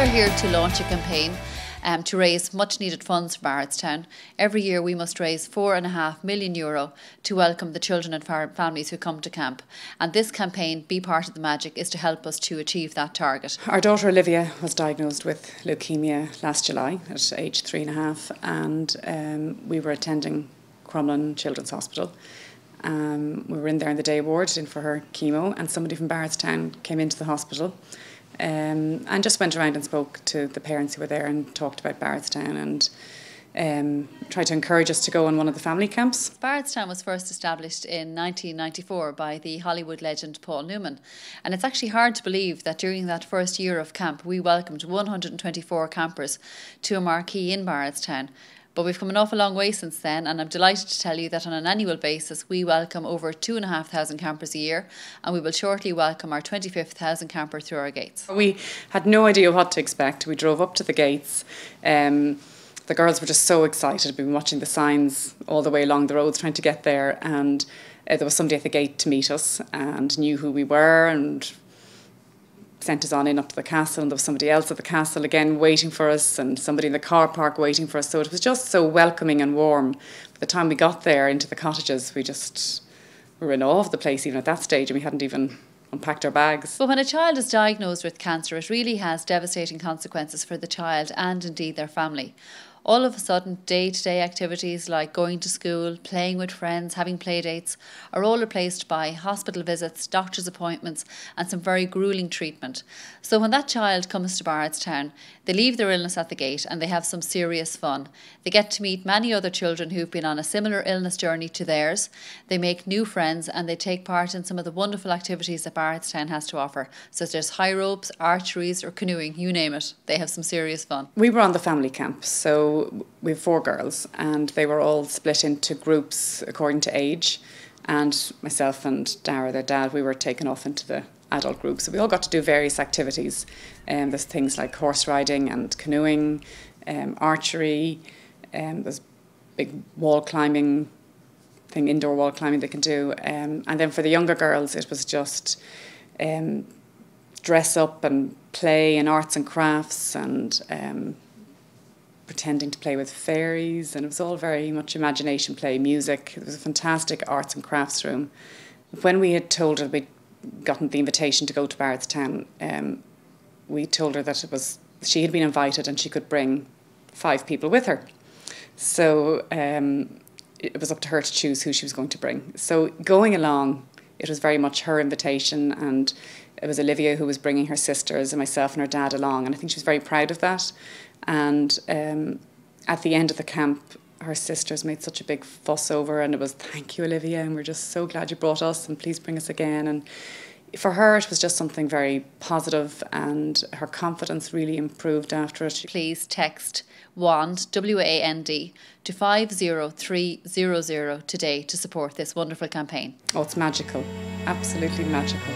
here to launch a campaign to raise much needed funds for Barretstown. Every year we must raise €4.5 million to welcome the children and families who come to camp. And this campaign, Be Part of the Magic, is to help us to achieve that target. Our daughter Olivia was diagnosed with leukemia last July at age 3.5, and we were attending Crumlin Children's Hospital. We were in there in the day ward in for her chemo, and somebody from Barretstown came into the hospital and just went around and spoke to the parents who were there and talked about Barretstown and tried to encourage us to go on one of the family camps. Barretstown was first established in 1994 by the Hollywood legend Paul Newman, and it's actually hard to believe that during that first year of camp we welcomed 124 campers to a marquee in Barretstown. But we've come an awful long way since then, and I'm delighted to tell you that on an annual basis we welcome over 2,500 campers a year, and we will shortly welcome our 25th thousand camper through our gates. We had no idea what to expect. We drove up to the gates. The girls were just so excited. We've been watching the signs all the way along the roads trying to get there, and there was somebody at the gate to meet us and knew who we were and sent us on in up to the castle, and there was somebody else at the castle again waiting for us, and somebody in the car park waiting for us. So it was just so welcoming and warm. By the time we got there into the cottages, we were in awe of the place even at that stage, and we hadn't even unpacked our bags. But when a child is diagnosed with cancer, it really has devastating consequences for the child and indeed their family. All of a sudden, day-to-day activities like going to school, playing with friends, having play dates are all replaced by hospital visits, doctor's appointments and some very gruelling treatment. So when that child comes to Barretstown, they leave their illness at the gate and they have some serious fun. They get to meet many other children who've been on a similar illness journey to theirs. They make new friends and they take part in some of the wonderful activities that Barretstown has to offer, such as high ropes, archeries or canoeing, you name it. They have some serious fun. We were on the family camp, so we have 4 girls, and they were all split into groups according to age, and myself and Dara, their dad, we were taken off into the adult group. So we all got to do various activities. There's things like horse riding and canoeing, archery, there's big wall climbing thing, indoor wall climbing they can do, and then for the younger girls it was just dress up and play and arts and crafts and pretending to play with fairies, and it was all very much imagination play, music. It was a fantastic arts and crafts room. When we had told her we'd gotten the invitation to go to Barretstown, we told her that she had been invited and she could bring 5 people with her. So it was up to her to choose who she was going to bring. So going along, it was very much her invitation, and it was Olivia who was bringing her sisters and myself and her dad along, and I think she was very proud of that. And at the end of the camp, her sisters made such a big fuss over her, and it was, "Thank you, Olivia, and we're just so glad you brought us, and please bring us again." And for her, it was just something very positive, and her confidence really improved after it. Please text WAND, WAND, to 50300 today to support this wonderful campaign. Oh, it's magical, absolutely magical.